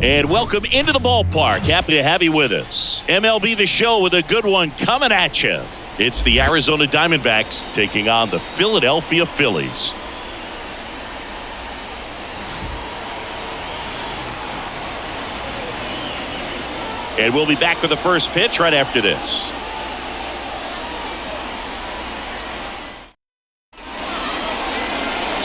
And welcome into the ballpark. Happy to have you with us. MLB The Show with a good one coming at you. It's the Arizona Diamondbacks taking on the Philadelphia Phillies. And we'll be back with the first pitch right after this.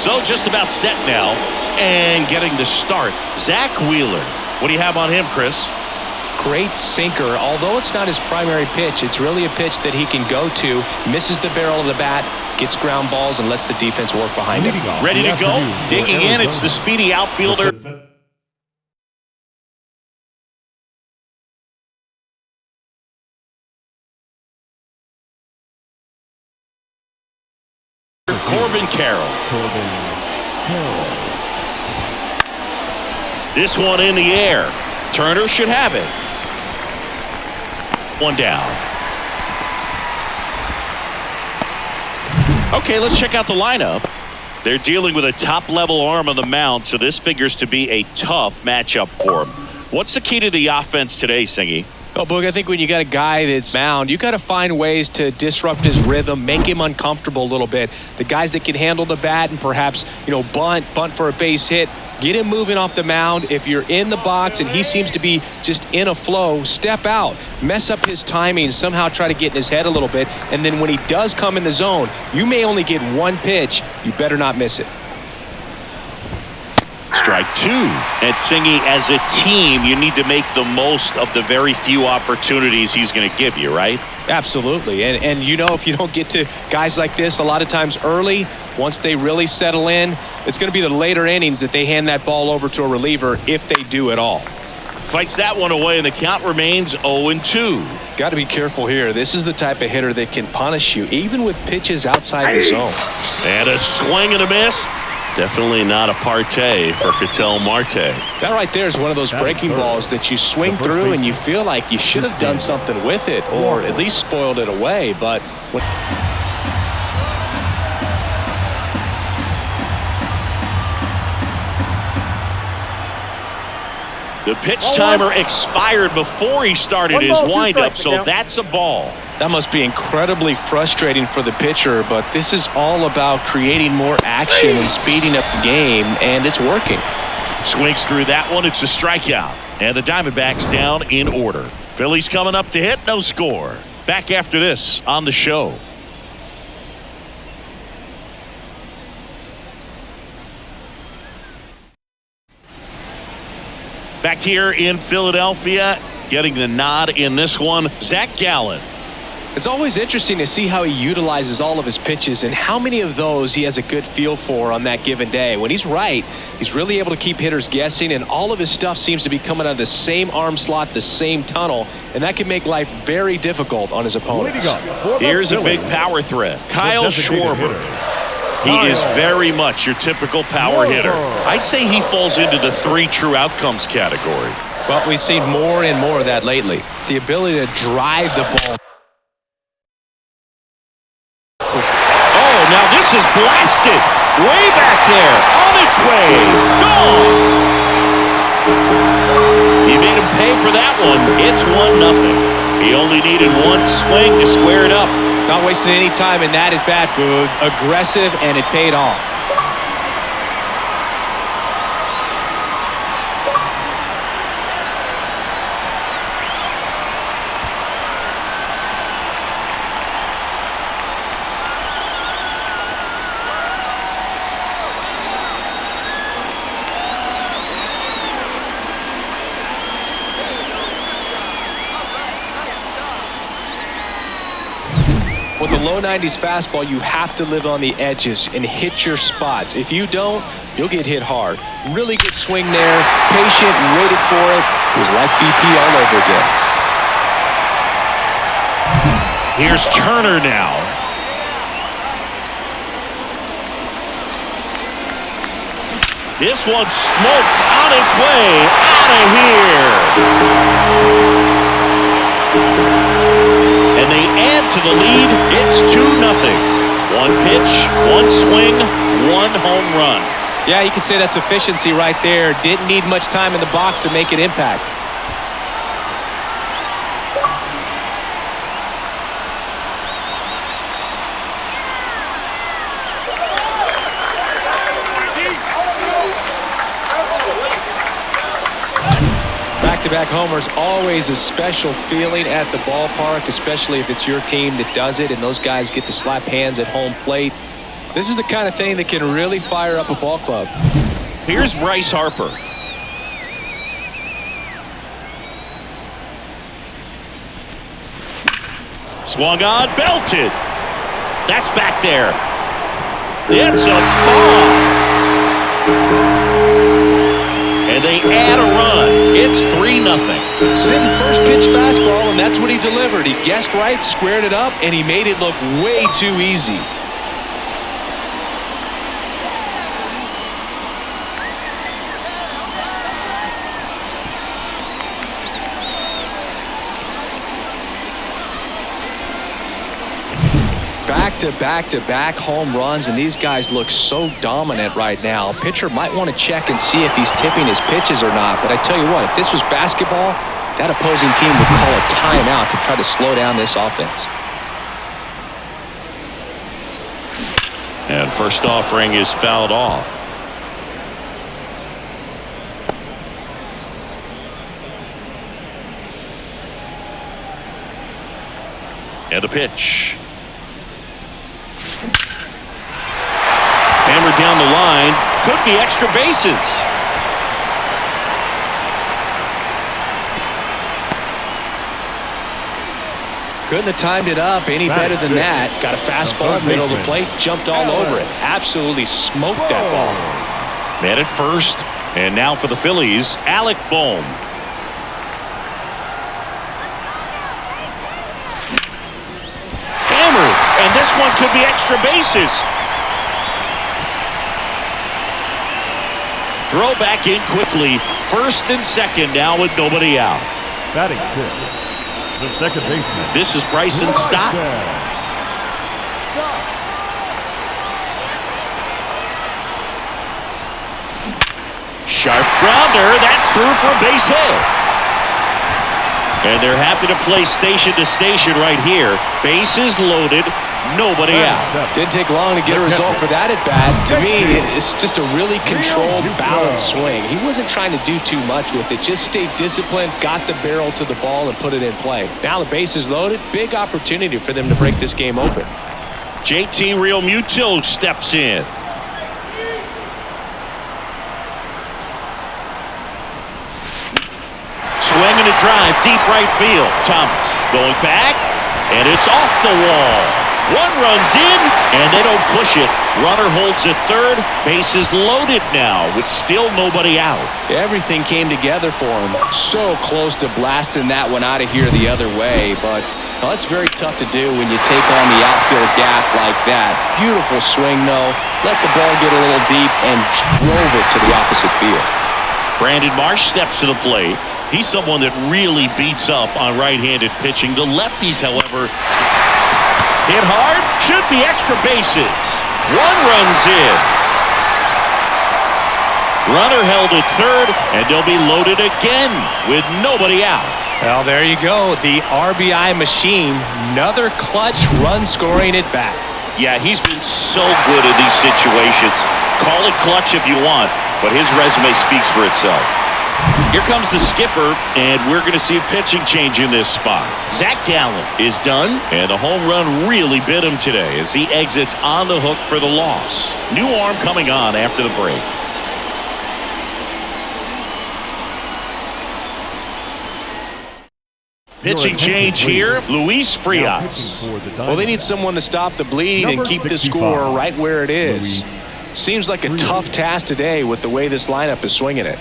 So just about set now and getting the start. Zach Wheeler. What do you have on him, Chris? Great sinker. Although it's not his primary pitch, it's really a pitch that he can go to. Misses the barrel of the bat, gets ground balls, and lets the defense work behind him. Ready to go? Digging in. It's the speedy outfielder. Corbin Carroll. This one in the air. Turner should have it. One down. Okay, let's check out the lineup. They're dealing with a top-level arm on the mound, so this figures to be a tough matchup for him. What's the key to the offense today, Singy? Oh, Boog, I think when you got a guy that's mound, you got to find ways to disrupt his rhythm, make him uncomfortable a little bit. The guys that can handle the bat and perhaps, bunt for a base hit, get him moving off the mound. If you're in the box and he seems to be just in a flow, step out, mess up his timing, somehow try to get in his head a little bit. And then when he does come in the zone, you may only get one pitch. You better not miss it. Strike two. And Singy, as a team, you need to make the most of the very few opportunities he's going to give you, right? Absolutely. And if you don't get to guys like this a lot of times early, once they really settle in, it's going to be the later innings that they hand that ball over to a reliever if they do at all. Fights that one away, and the count remains 0-2. Got to be careful here. This is the type of hitter that can punish you, even with pitches outside the zone. And a swing and a miss. Definitely not a partay for Ketel Marte. That right there is one of those breaking balls that you swing through and you feel like you should have done something with it or at least spoiled it away. But the pitch timer expired before he started his windup, so that's a ball. That must be incredibly frustrating for the pitcher, but this is all about creating more action and speeding up the game, and it's working. Swings through that one. It's a strikeout. And the Diamondbacks down in order. Phillies coming up to hit. No score. Back after this on the show. Back here in Philadelphia, getting the nod in this one, Zach Gallen. It's always interesting to see how he utilizes all of his pitches and how many of those he has a good feel for on that given day. When he's right, he's really able to keep hitters guessing, and all of his stuff seems to be coming out of the same arm slot, the same tunnel, and that can make life very difficult on his opponents. Here's a big power threat. Kyle Schwarber. He is very much your typical power hitter. I'd say he falls into the 3 true outcomes category. Well, we've seen more and more of that lately. The ability to drive the ball. Now this is blasted way back there, on its way, gone. He made him pay for that one. It's 1-0. He only needed one swing to square it up. Not wasting any time in that at bat, Boog. Aggressive, and it paid off. With a low 90s fastball, you have to live on the edges and hit your spots. If you don't, you'll get hit hard. Really good swing there, patient, waited for it. It was like BP all over again. Here's Turner now. This one's smoked on its way out of here. And they add to the lead. It's 2-0. One pitch, one swing, one home run. Yeah, you could say that's efficiency right there. Didn't need much time in the box to make an impact. Back-to-back homers, always a special feeling at the ballpark, especially if it's your team that does it and those guys get to slap hands at home plate. This is the kind of thing that can really fire up a ball club. Here's Bryce Harper. Swung on, belted. That's back there. It's a ball. And they add a run. It's 3-0. Sitting first pitch fastball, and that's what he delivered. He guessed right, squared it up, and he made it look way too easy. Back-to-back home runs, and these guys look so dominant right now. Pitcher might want to check and see if he's tipping his pitches or not, but I tell you what, if this was basketball, that opposing team would call a timeout to try to slow down this offense. And first offering is fouled off. And a pitch. Hammered down the line. Could be extra bases. Couldn't have timed it up any better than that. Got a fastball in the middle of the plate, jumped all over it. Absolutely smoked that ball. Man at first. And now for the Phillies, Alec Bohm. Hammered. And this one could be extra bases. Throw back in quickly. First and second now with nobody out. Batting fifth, the second baseman. This is Bryson Stott. Sharp grounder. That's through for a base hit. And they're happy to play station to station right here. Bases loaded. Nobody out. Didn't take long to get a result for that at bat. To me, it's just a really controlled, balanced swing. He wasn't trying to do too much with it. Just stayed disciplined, got the barrel to the ball, and put it in play. Now the base is loaded. Big opportunity for them to break this game open. JT Realmuto steps in. Swing and a drive, deep right field. Thomas going back, and it's off the wall. One runs in, and they don't push it. Runner holds at third. Bases loaded now with still nobody out. Everything came together for him. So close to blasting that one out of here the other way, but well, it's very tough to do when you take on the outfield gap like that. Beautiful swing, though. Let the ball get a little deep and drove it to the opposite field. Brandon Marsh steps to the plate. He's someone that really beats up on right-handed pitching. The lefties, however, hit hard, should be extra bases. One runs in. Runner held at third, and they'll be loaded again with nobody out. Well, there you go. The RBI machine. Another clutch run-scoring at bat. Yeah, he's been so good in these situations. Call it clutch if you want, but his resume speaks for itself. Here comes the skipper, and we're going to see a pitching change in this spot. Zach Gallen is done, and the home run really bit him today as he exits on the hook for the loss. New arm coming on after the break. Pitching change here, Luis Frias. Well, they need someone to stop the bleeding and keep the score right where it is. Seems like a tough task today with the way this lineup is swinging it.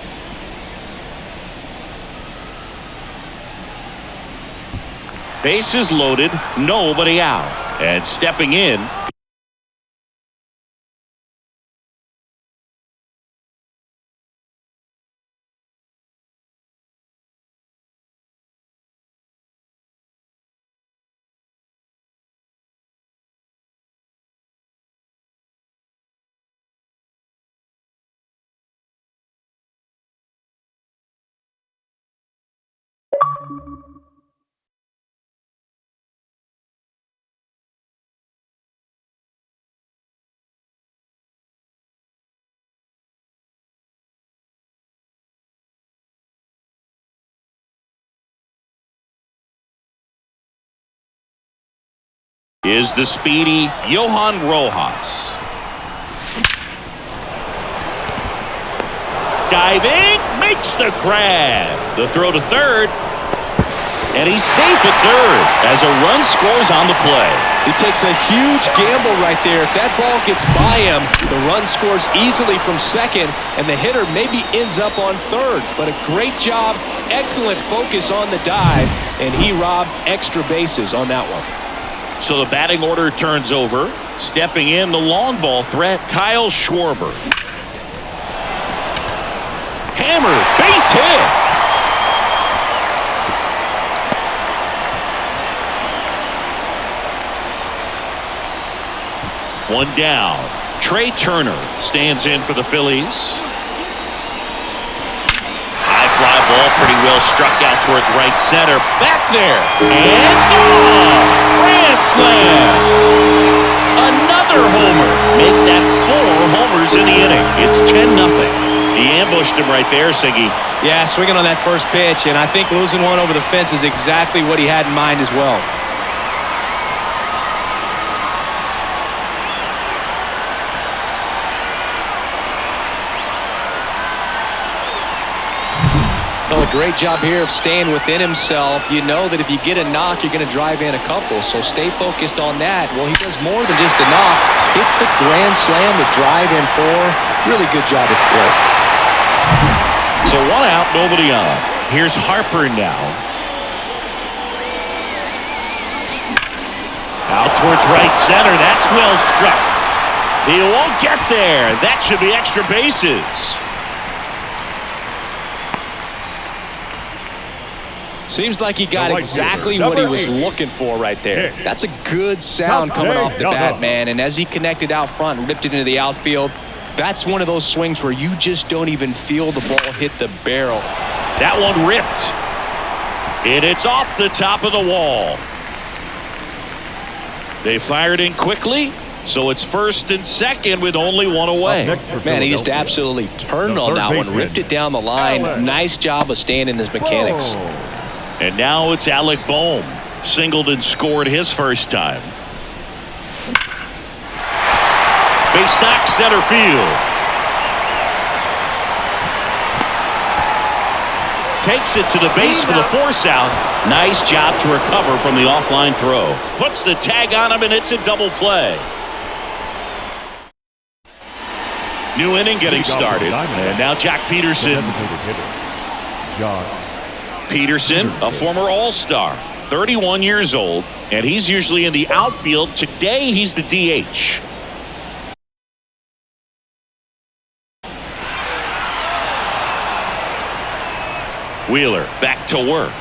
Bases loaded, nobody out. And stepping in, is the speedy Johan Rojas. Diving, makes the grab. The throw to third. And he's safe at third as a run scores on the play. He takes a huge gamble right there. If that ball gets by him, the run scores easily from second, and the hitter maybe ends up on third. But a great job, excellent focus on the dive, and he robbed extra bases on that one. So the batting order turns over. Stepping in, the long ball threat, Kyle Schwarber. Hammer, base hit. One down. Trey Turner stands in for the Phillies. High fly ball, pretty well struck out towards right center. Back there. And grand slam. Another homer. Make that 4 homers in the inning. It's 10-0. He ambushed him right there, Siggy. Yeah, swinging on that first pitch, and I think losing one over the fence is exactly what he had in mind as well. Well, a great job here of staying within himself. You know that if you get a knock, you're going to drive in a couple, so stay focused on that. Well, he does more than just a knock. Hits the grand slam to drive in 4. Really good job at the plate. So 1 out, nobody on. Here's Harper now. Out towards right center. That's well struck. He won't get there. That should be extra bases. Seems like he got exactly what he was looking for right there. That's a good sound coming off the bat, man. And as he connected out front and ripped it into the outfield, that's one of those swings where you just don't even feel the ball hit the barrel. That one ripped. And it's off the top of the wall. They fired in quickly, so it's first and second with only 1 away. Man, he just absolutely turned on that one, ripped it down the line. Nice job of staying in his mechanics. And now it's Alec Bohm. Singled and scored his first time. Base knock center field. Takes it to the base for the force out. Nice job to recover from the offline throw. Puts the tag on him, and it's a double play. New inning getting started. And now Jack Peterson. Peterson, a former All-Star, 31 years old, and he's usually in the outfield. Today, he's the DH. Wheeler back to work.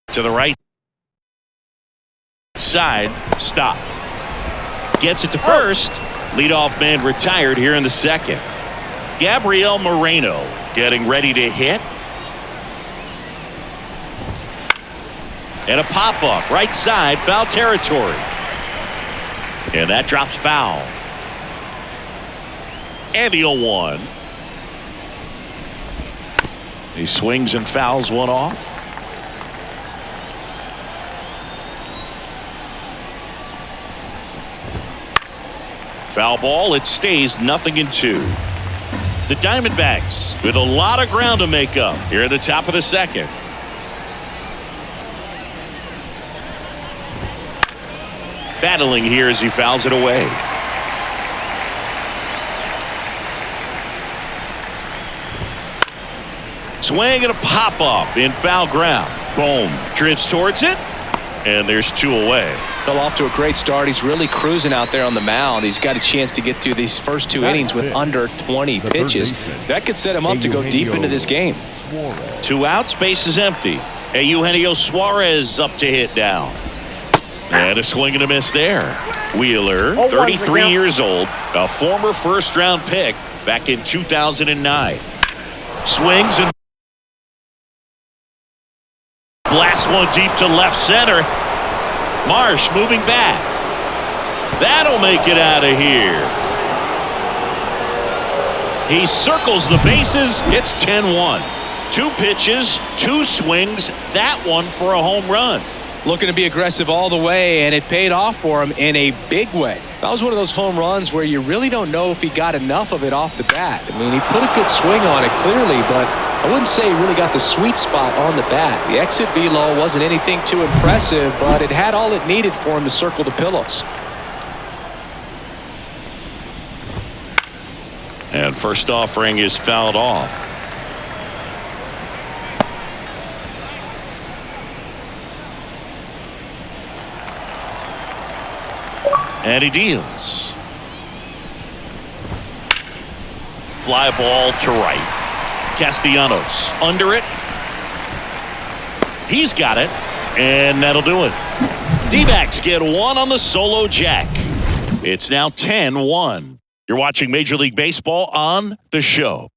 To the right side, stop. Gets it to first. Leadoff man retired here in the second. Gabriel Moreno getting ready to hit. And a pop-up right side, foul territory. And that drops foul. And the 0-1. He swings and fouls one off. Foul ball, it stays 0-2. The Diamondbacks with a lot of ground to make up here at the top of the second. Battling here as he fouls it away. Swing and a pop-up in foul ground. Boom. Drifts towards it. And there's 2 away. Fell off to a great start. He's really cruising out there on the mound. He's got a chance to get through these first 2 innings with under 20 pitches. That could set him up to go deep into this game. 2 outs, base is empty. And Eugenio Suarez up to hit down. And a swing and a miss there. Wheeler, 33 years old, a former first-round pick back in 2009. Swings and blasts one deep to left center. Marsh moving back. That'll make it out of here. He circles the bases. It's 10-1. 2 pitches, 2 swings, that one for a home run. Looking to be aggressive all the way, and it paid off for him in a big way. That was one of those home runs where you really don't know if he got enough of it off the bat. I mean, he put a good swing on it clearly, but I wouldn't say he really got the sweet spot on the bat. The exit velo wasn't anything too impressive, but it had all it needed for him to circle the pillows. And first offering is fouled off. And he deals. Fly ball to right. Castellanos under it. He's got it. And that'll do it. D-backs get 1 on the solo jack. It's now 10-1. You're watching Major League Baseball on The Show.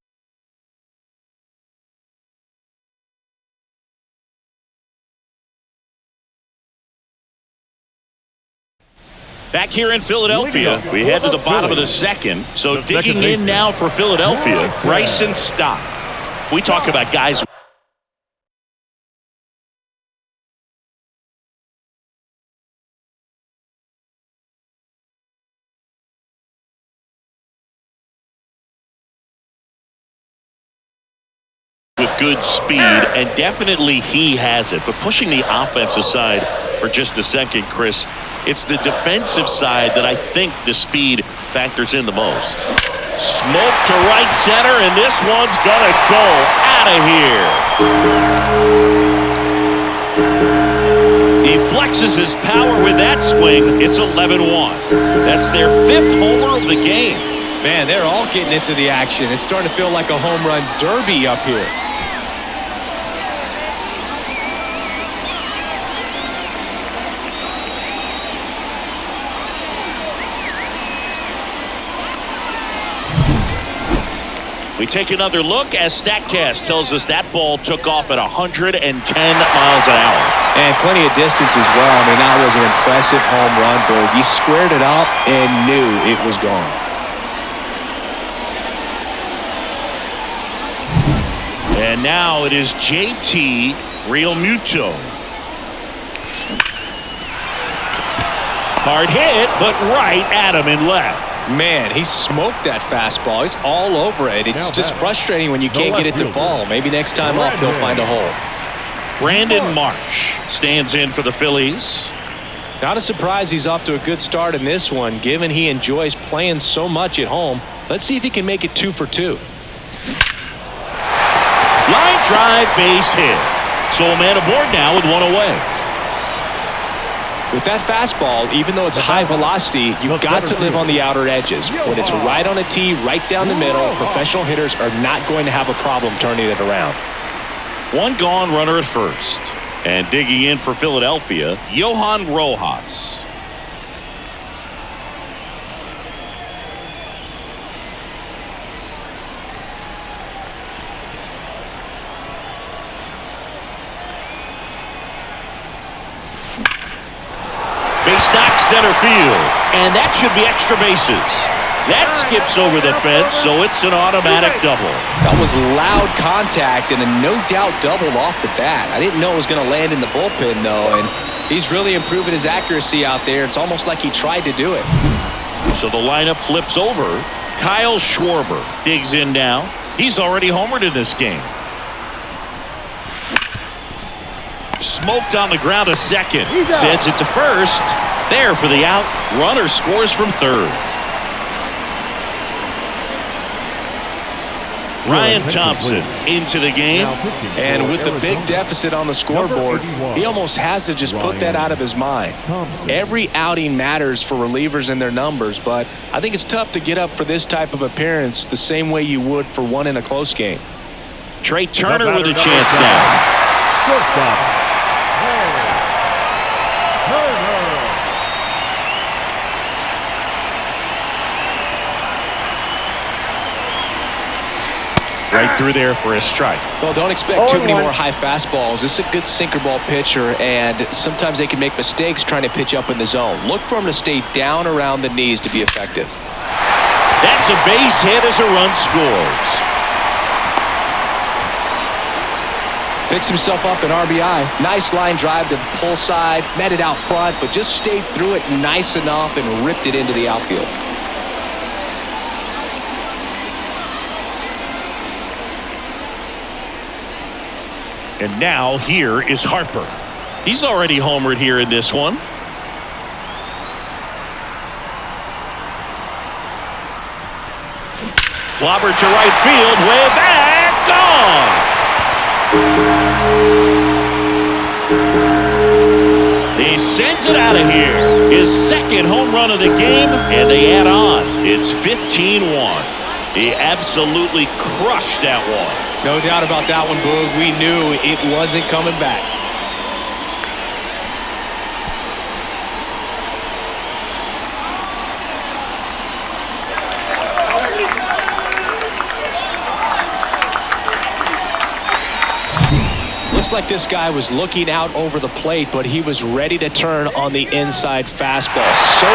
Back here in Philadelphia, we head to the bottom of the second. So digging in now for Philadelphia, Bryson Stott. We talk about guys with good speed, and definitely he has it. But pushing the offense aside for just a second, Chris, it's the defensive side that I think the speed factors in the most. Smoke to right center, and this one's gonna go out of here. He flexes his power with that swing. It's 11-1. That's their 5th homer of the game. Man, they're all getting into the action. It's starting to feel like a home run derby up here. We take another look as StatCast tells us that ball took off at 110 miles an hour. And plenty of distance as well. I mean, that was an impressive home run, Bird. He squared it up and knew it was gone. And now it is JT Realmuto. Hard hit, but right at him in left. Man, he smoked that fastball. He's all over it. It's just frustrating when you can't get it to fall. Maybe next time up, he'll find a hole. Brandon Marsh stands in for the Phillies. Not a surprise he's off to a good start in this one, given he enjoys playing so much at home. Let's see if he can make it 2 for 2. Line drive, base hit. So a man aboard now with 1 away. With that fastball, even though it's high velocity, you've got to live on the outer edges. When it's right on a tee, right down the middle, professional hitters are not going to have a problem turning it around. 1 gone, runner at first. And digging in for Philadelphia, Johan Rojas. Base knock center field, and that should be extra bases. That skips over the fence, so it's an automatic double. That was loud contact and a no-doubt double off the bat. I didn't know it was going to land in the bullpen, though, and he's really improving his accuracy out there. It's almost like he tried to do it. So the lineup flips over. Kyle Schwarber digs in now. He's already homered in this game. Smoked on the ground to second. Sends it to first. There for the out. Runner scores from third. Ryan Thompson into the game. And with the big deficit on the scoreboard, he almost has to just put that out of his mind. Every outing matters for relievers and their numbers, but I think it's tough to get up for this type of appearance the same way you would for one in a close game. Trey Turner with a chance now. Shortstop. Right through there for a strike. Well, don't expect too many more high fastballs. This is a good sinker ball pitcher, and sometimes they can make mistakes trying to pitch up in the zone. Look for him to stay down around the knees to be effective. That's a base hit as a run scores. Picks himself up an RBI. Nice line drive to the pull side. Met it out front, but just stayed through it nice enough and ripped it into the outfield. And now here is Harper. He's already homered here in this one. Clobbered to right field, way back, gone. He sends it out of here. His second home run of the game, and they add on. It's 15-1. He absolutely crushed that one. No doubt about that one, Boog. We knew it wasn't coming back. Looks like this guy was looking out over the plate, but he was ready to turn on the inside fastball. So